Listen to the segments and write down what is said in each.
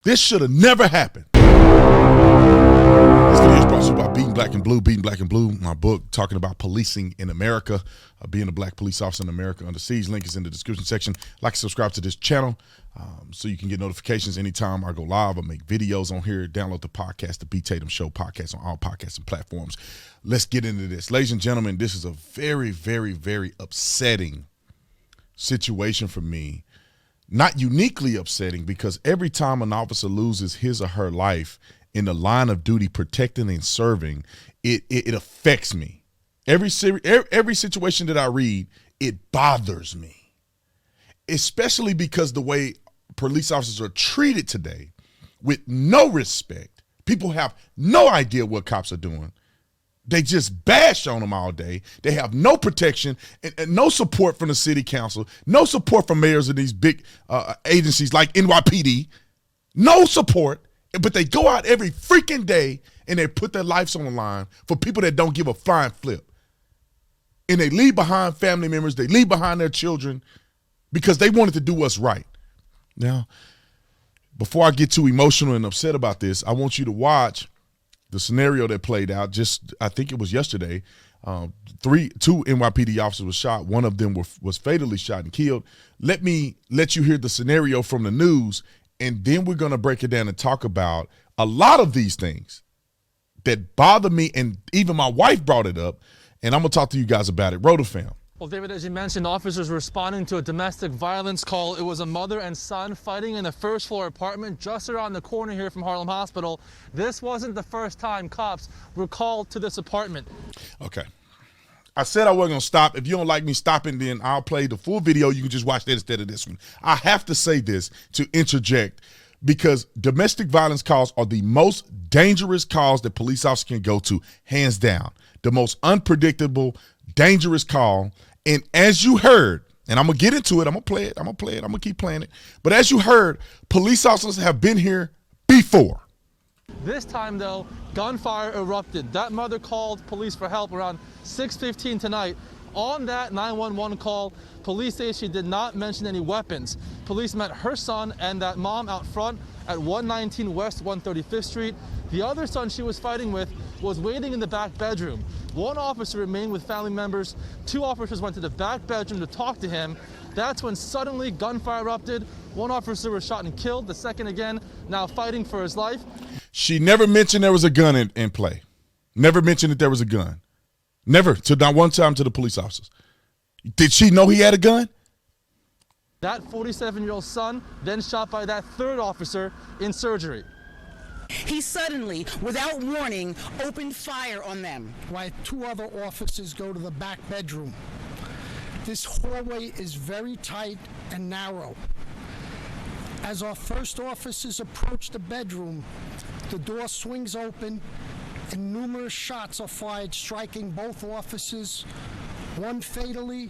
This should have never happened. This video is brought to you by Beating Black and Blue. Beating Black and Blue, my book talking about policing in America, being a black police officer in America under siege. Link is in the description section. Like and subscribe to this channel so you can get notifications anytime I go live. I make videos on here. Download the podcast, the B. Tatum Show podcast on all podcasting platforms. Let's get into this. Ladies and gentlemen, this is a very, very, very upsetting situation for me. Not uniquely upsetting, because every time an officer loses his or her life in the line of duty protecting and serving, it affects me. Every situation that I read, it bothers me, especially because the way police officers are treated today, with no respect. People have no idea what cops are doing. They just bash on them all day. They have no protection and no support from the city council, no support from mayors of these big agencies like NYPD, no support, but they go out every freaking day and they put their lives on the line for people that don't give a flying flip. And they leave behind family members, they leave behind their children because they wanted to do what's right. Now, before I get too emotional and upset about this, I want you to watch the scenario that played out just, I think it was yesterday. Two NYPD officers were shot. One of them was fatally shot and killed. Let me let you hear the scenario from the news, and then we're going to break it down and talk about a lot of these things that bother me, and even my wife brought it up, and I'm going to talk to you guys about it. Roll the film. Well, David, as you mentioned, officers responding to a domestic violence call. It was a mother and son fighting in the first floor apartment just around the corner here from Harlem Hospital. This wasn't the first time cops were called to this apartment. Okay. I said I wasn't going to stop. If you don't like me stopping, then I'll play the full video. You can just watch that instead of this one. I have to say this to interject, because domestic violence calls are the most dangerous calls that police officers can go to, hands down. The most unpredictable, dangerous call. And as you heard, and I'm going to get into it, I'm going to play it, I'm going to keep playing it. But as you heard, police officers have been here before. This time, though, gunfire erupted. That mother called police for help around 6:15 tonight. On that 911 call, police say she did not mention any weapons. Police met her son and that mom out front at 119 West 135th Street. The other son she was fighting with was waiting in the back bedroom. One officer remained with family members. Two officers went to the back bedroom to talk to him. That's when suddenly gunfire erupted. One officer was shot and killed. The second, again, now fighting for his life. She never mentioned there was a gun in play. Never mentioned that there was a gun. Never, to not one time to the police officers. Did she know he had a gun? That 47-year-old son then shot by that third officer in surgery. He suddenly, without warning, opened fire on them. While two other officers go to the back bedroom. This hallway is very tight and narrow. As our first officers approach the bedroom, the door swings open and numerous shots are fired, striking both officers, one fatally,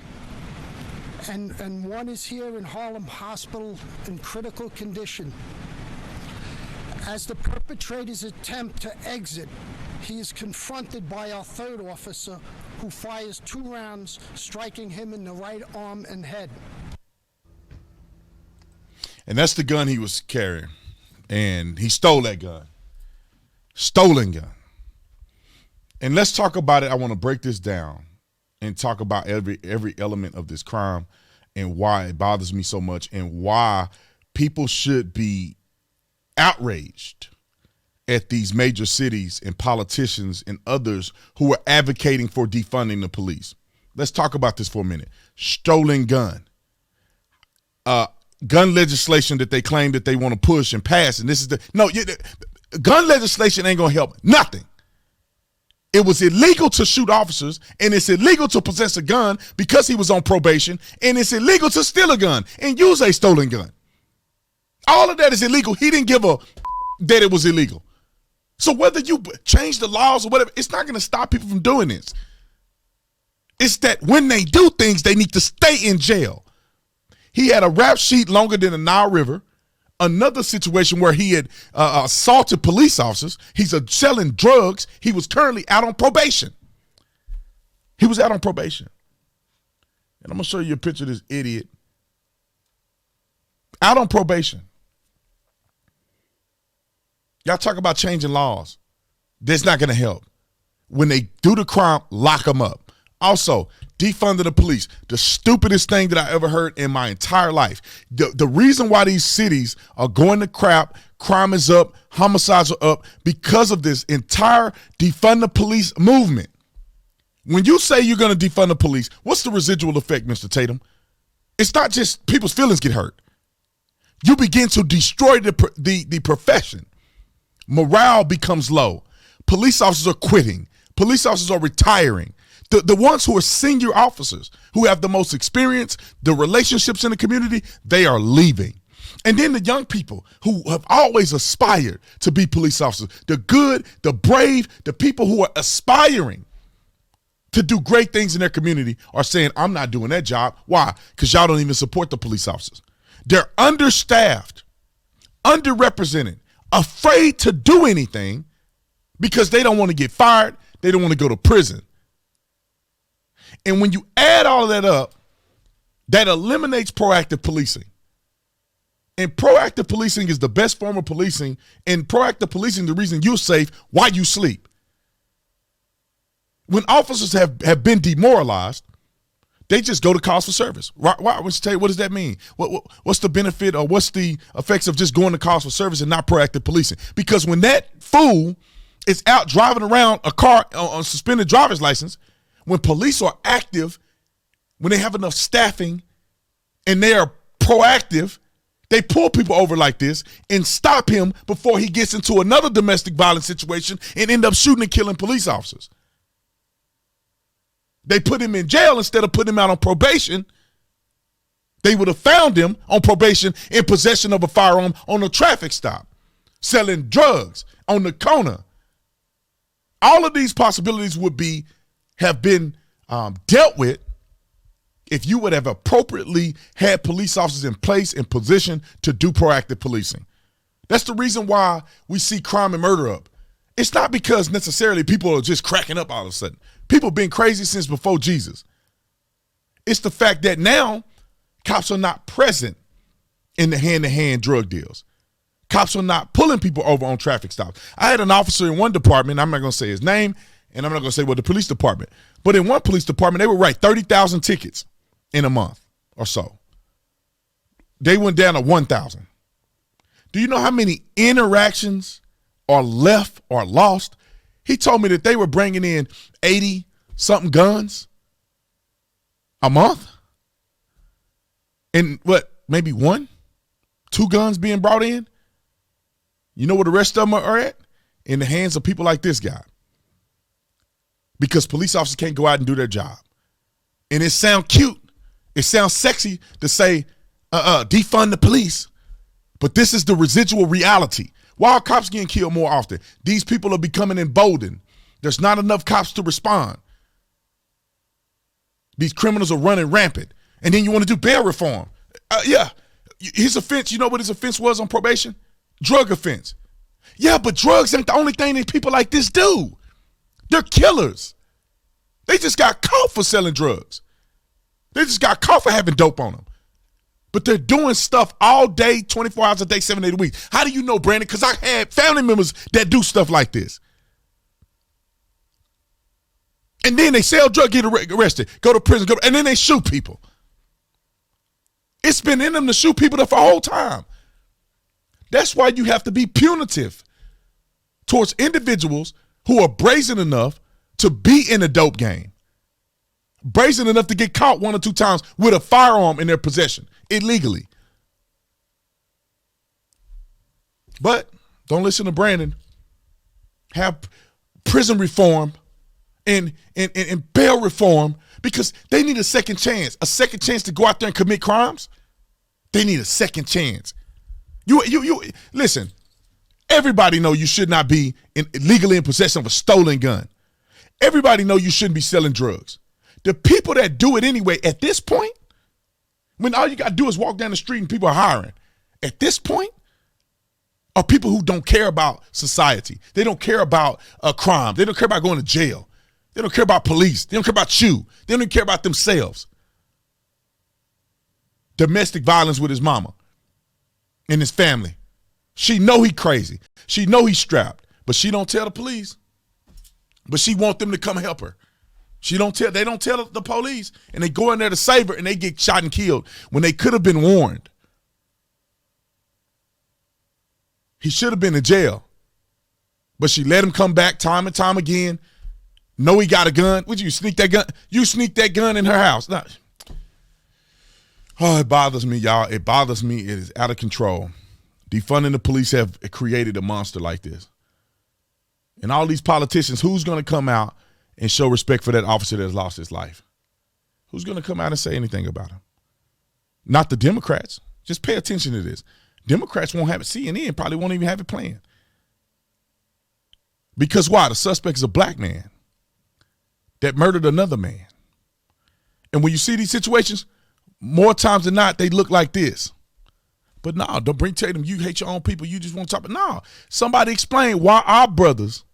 and one is here in Harlem Hospital in critical condition. As the perpetrators attempt to exit, he is confronted by our third officer, who fires 2 rounds, striking him in the right arm and head. And that's the gun he was carrying. And he stole that gun. Stolen gun. And let's talk about it. I want to break this down and talk about every element of this crime and why it bothers me so much and why people should be outraged at these major cities and politicians and others who are advocating for defunding the police. Let's talk about this for a minute. Stolen gun. Gun legislation that they claim that they want to push and pass. And this is gun legislation ain't going to help nothing. It was illegal to shoot officers, and it's illegal to possess a gun because he was on probation, and it's illegal to steal a gun and use a stolen gun. All of that is illegal. He didn't give a that it was illegal. So whether you change the laws or whatever, it's not going to stop people from doing this. It's that when they do things, they need to stay in jail. He had a rap sheet longer than the Nile River. Another situation where he had assaulted police officers. He's selling drugs. He was currently out on probation. He was out on probation. And I'm going to show you a picture of this idiot out on probation. Y'all talk about changing laws. That's not going to help. When they do the crime, lock them up. Also, defunding the police, the stupidest thing that I ever heard in my entire life. The reason why these cities are going to crap, crime is up, homicides are up, because of this entire defund the police movement. When you say you're going to defund the police, what's the residual effect, Mr. Tatum? It's not just people's feelings get hurt. You begin to destroy the profession. Morale becomes low. Police officers are quitting. Police officers are retiring. The ones who are senior officers, who have the most experience, the relationships in the community, they are leaving. And then the young people who have always aspired to be police officers, the good, the brave, the people who are aspiring to do great things in their community are saying, I'm not doing that job. Why? Because y'all don't even support the police officers. They're understaffed, underrepresented, afraid to do anything because they don't want to get fired. They don't want to go to prison. And when you add all of that up, that eliminates proactive policing. And proactive policing is the best form of policing. And proactive policing, the reason you're safe, why you sleep. When officers have been demoralized, they just go to calls for service. Why? What does that mean? What's the benefit or what's the effects of just going to calls for service and not proactive policing? Because when that fool is out driving around a car on suspended driver's license, when police are active, when they have enough staffing and they are proactive, they pull people over like this and stop him before he gets into another domestic violence situation and end up shooting and killing police officers. They put him in jail instead of putting him out on probation. They would have found him on probation in possession of a firearm on a traffic stop, selling drugs on the corner. All of these possibilities have been dealt with if you would have appropriately had police officers in place in position to do proactive policing. That's the reason why we see crime and murder up. It's not because necessarily people are just cracking up all of a sudden. People have been crazy since before Jesus. It's the fact that now cops are not present in the hand-to-hand drug deals. Cops are not pulling people over on traffic stops. I had an officer in one department, I'm not going to say his name, and I'm not going to say the police department, but in one police department, they would write 30,000 tickets in a month or so. They went down to 1,000. Do you know how many interactions are left or lost? He told me that they were bringing in 80-something guns a month. And maybe 1, 2 guns being brought in? You know where the rest of them are at? In the hands of people like this guy. Because police officers can't go out and do their job. And it sounds cute. It sounds sexy to say, defund the police. But this is the residual reality. Why are cops getting killed more often? These people are becoming emboldened. There's not enough cops to respond. These criminals are running rampant. And then you want to do bail reform. Yeah. His offense, you know what his offense was on probation? Drug offense. Yeah, but drugs ain't the only thing that people like this do. They're killers. They just got caught for selling drugs. They just got caught for having dope on them. But they're doing stuff all day, 24 hours a day, 7 days a week. How do you know, Brandon? Because I had family members that do stuff like this. And then they sell drugs, get arrested, go to prison, and then they shoot people. It's been in them to shoot people for a whole time. That's why you have to be punitive towards individuals who are brazen enough to be in a dope game. Brazen enough to get caught 1 or 2 times with a firearm in their possession illegally. But don't listen to Brandon. Have prison reform and bail reform, because they need a second chance to go out there and commit crimes. They need a second chance. You listen. Everybody know you should not be legally in possession of a stolen gun. Everybody know you shouldn't be selling drugs. The people that do it anyway, at this point, when all you got to do is walk down the street and people are hiring, at this point, are people who don't care about society. They don't care about crime. They don't care about going to jail. They don't care about police. They don't care about you. They don't even care about themselves. Domestic violence with his mama and his family. She know he crazy. She know he's strapped, but she don't tell the police. But she want them to come help her. They don't tell the police, and they go in there to save her, and they get shot and killed when they could have been warned. He should have been in jail. But she let him come back time and time again. Know he got a gun. Would you sneak that gun? You sneak that gun in her house. No. Oh, it bothers me, y'all. It bothers me. It is out of control. Defunding the police have created a monster like this. And all these politicians, who's going to come out and show respect for that officer that has lost his life? Who's going to come out and say anything about him? Not the Democrats. Just pay attention to this. Democrats won't have it. CNN probably won't even have it playing. Because why? The suspect is a black man that murdered another man. And when you see these situations, more times than not, they look like this. But no, don't bring Tatum. You hate your own people. You just want to talk. But no, somebody explain why our brothers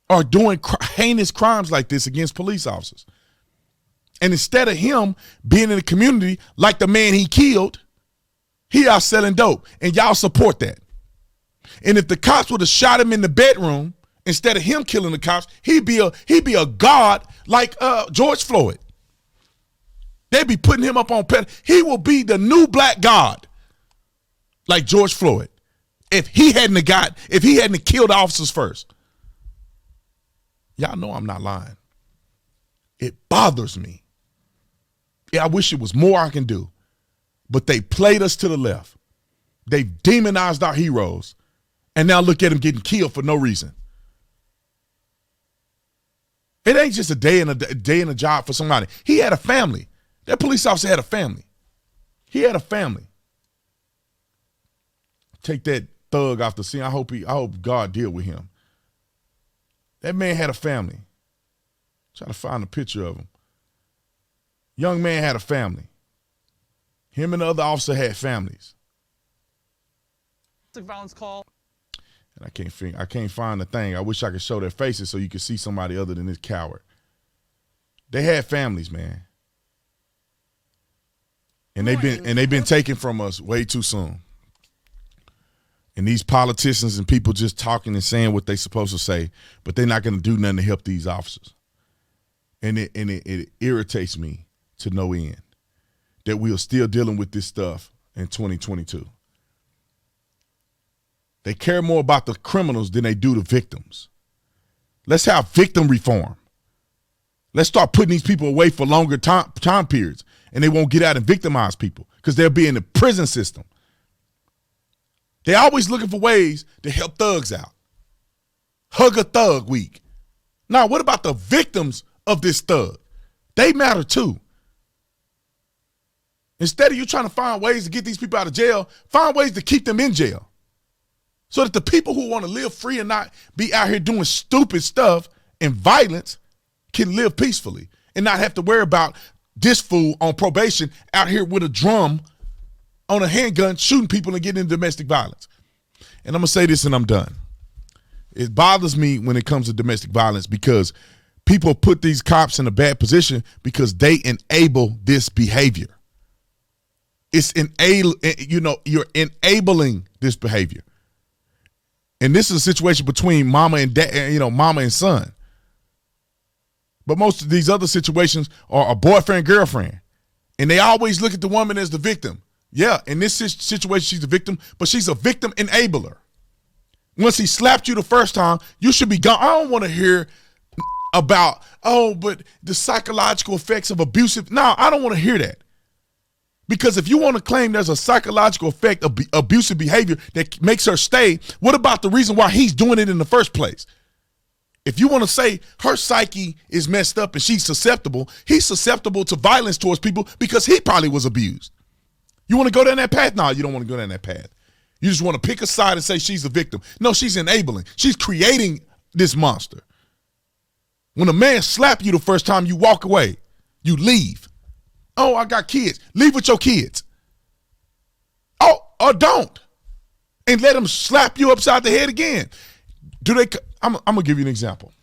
are doing heinous crimes like this against police officers. And instead of him being in the community like the man he killed, he out selling dope. And y'all support that. And if the cops would have shot him in the bedroom instead of him killing the cops, he'd be a god like George Floyd. They'd be putting him up on pedestal. He will be the new black god like George Floyd if he hadn't killed the officers first. Y'all know I'm not lying. It bothers me. Yeah, I wish it was more I can do. But they played us to the left. They've demonized our heroes. And now look at them getting killed for no reason. It ain't just a day in a job for somebody. He had a family. That police officer had a family. He had a family. Take that thug off the scene. I hope God deal with him. That man had a family. Try to find a picture of him. Young man had a family. Him and the other officer had families. Violence call. And I can't find the thing. I wish I could show their faces so you could see somebody other than this coward. They had families, man. And they've been taken from us way too soon. And these politicians and people just talking and saying what they're supposed to say, but they're not going to do nothing to help these officers. And it irritates me to no end that we are still dealing with this stuff in 2022. They care more about the criminals than they do the victims. Let's have victim reform. Let's start putting these people away for longer time periods, and they won't get out and victimize people because they'll be in the prison system. They're always looking for ways to help thugs out. Hug a thug week. Now, what about the victims of this thug? They matter too. Instead of you trying to find ways to get these people out of jail, find ways to keep them in jail. So that the people who want to live free and not be out here doing stupid stuff and violence can live peacefully and not have to worry about this fool on probation out here with a drum on a handgun shooting people and getting into domestic violence. And I'm going to say this and I'm done. It bothers me when it comes to domestic violence because people put these cops in a bad position because they enable this behavior. You're enabling this behavior. And this is a situation between mama and dad, mama and son. But most of these other situations are a boyfriend, girlfriend. And they always look at the woman as the victim. Yeah, in this situation, she's the victim, but she's a victim enabler. Once he slapped you the first time, you should be gone. I don't want to hear about, but the psychological effects of abusive. No, I don't want to hear that. Because if you want to claim there's a psychological effect of abusive behavior that makes her stay, what about the reason why he's doing it in the first place? If you want to say her psyche is messed up and she's susceptible, he's susceptible to violence towards people because he probably was abused. You want to go down that path? No, you don't want to go down that path. You just want to pick a side and say she's the victim. No, she's enabling. She's creating this monster. When a man slaps you the first time, you walk away. You leave. Oh, I got kids. Leave with your kids. Oh, or don't. And let them slap you upside the head again. I'm going to give you an example.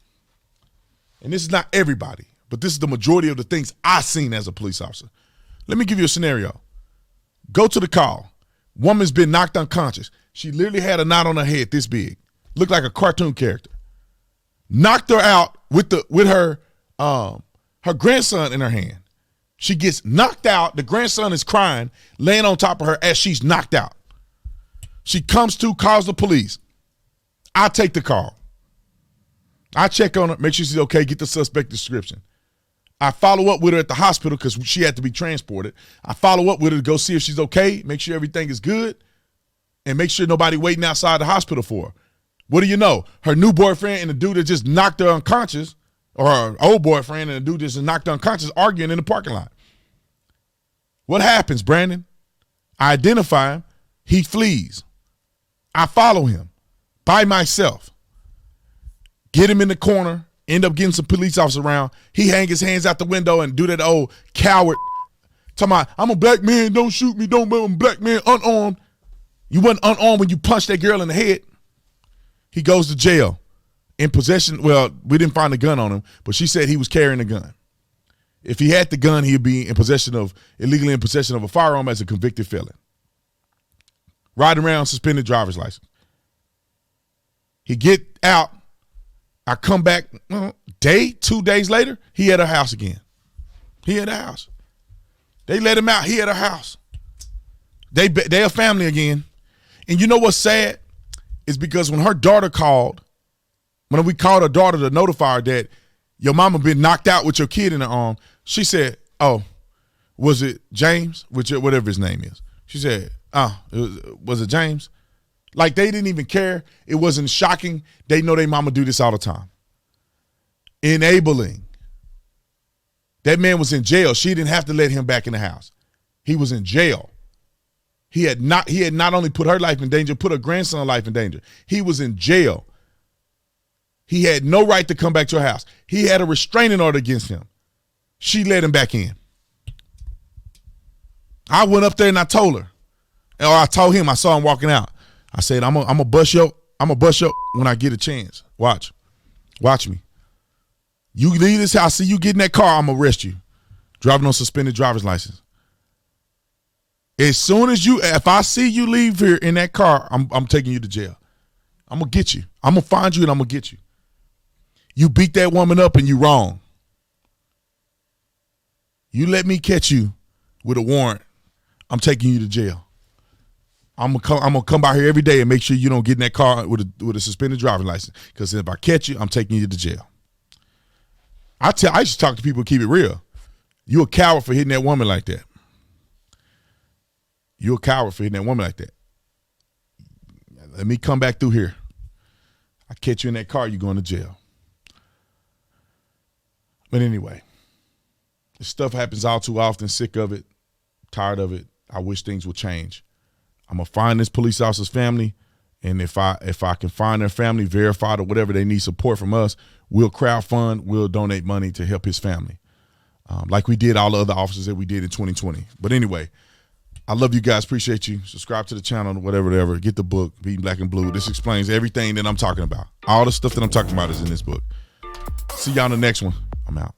And this is not everybody, but this is the majority of the things I've seen as a police officer. Let me give you a scenario. Go to the call. Woman's been knocked unconscious. She literally had a knot on her head this big. Looked like a cartoon character. Knocked her out with her grandson in her hand. She gets knocked out. The grandson is crying, laying on top of her as she's knocked out. She comes to, calls the police. I take the call. I check on her, make sure she's okay, get the suspect description. I follow up with her at the hospital because she had to be transported. I follow up with her to go see if she's okay, make sure everything is good, and make sure nobody waiting outside the hospital for her. What do you know? Her new boyfriend and the dude that just knocked her unconscious, or her old boyfriend and the dude that just knocked her unconscious, arguing in the parking lot. What happens, Brandon? I identify him. He flees. I follow him by myself. Get him in the corner. End up getting some police officers around. He hang his hands out the window and do that old coward. Talking about, I'm a black man, don't shoot me, I'm a black man, unarmed. You wasn't unarmed when you punched that girl in the head. He goes to jail. In possession, well, we didn't find a gun on him, but she said he was carrying a gun. If he had the gun, he'd be illegally in possession of a firearm as a convicted felon. Riding around, suspended driver's license. He get out. I come back 2 days later, he at her house again. He at her house. They let him out. He at her house. They a family again. And you know what's sad? Is because when her daughter called, when we called her daughter to notify her that your mama been knocked out with your kid in her arm, she said, oh, was it James? Whatever his name is. She said, was it James? Like they didn't even care. It wasn't shocking. They know their mama do this all the time. Enabling. That man was in jail. She didn't have to let him back in the house. He was in jail. He had not only put her life in danger, put her grandson's life in danger. He was in jail. He had no right to come back to her house. He had a restraining order against him. She let him back in. I went up there and I told her, or I told him, I saw him walking out. I said, I'm gonna bust you when I get a chance. Watch me. You leave this house, see you get in that car, I'm gonna arrest you. Driving on suspended driver's license. As soon as if I see you leave here in that car, I'm taking you to jail. I'm gonna get you. I'm gonna find you and I'm gonna get you. You beat that woman up and you wrong. You let me catch you with a warrant, I'm taking you to jail. I'm gonna come by here every day and make sure you don't get in that car with a suspended driving license. Because if I catch you, I'm taking you to jail. I used to talk to people who keep it real. You a coward for hitting that woman like that. You a coward for hitting that woman like that. Let me come back through here. I catch you in that car, you going to jail. But anyway, this stuff happens all too often. Sick of it, tired of it. I wish things would change. I'm gonna find this police officer's family, and if I can find their family, verified or whatever, they need support from us, we'll crowdfund, we'll donate money to help his family, like we did all the other officers that we did in 2020. But anyway, I love you guys. Appreciate you. Subscribe to the channel, whatever. Get the book, Beating Black and Blue. This explains everything that I'm talking about. All the stuff that I'm talking about is in this book. See y'all in the next one. I'm out.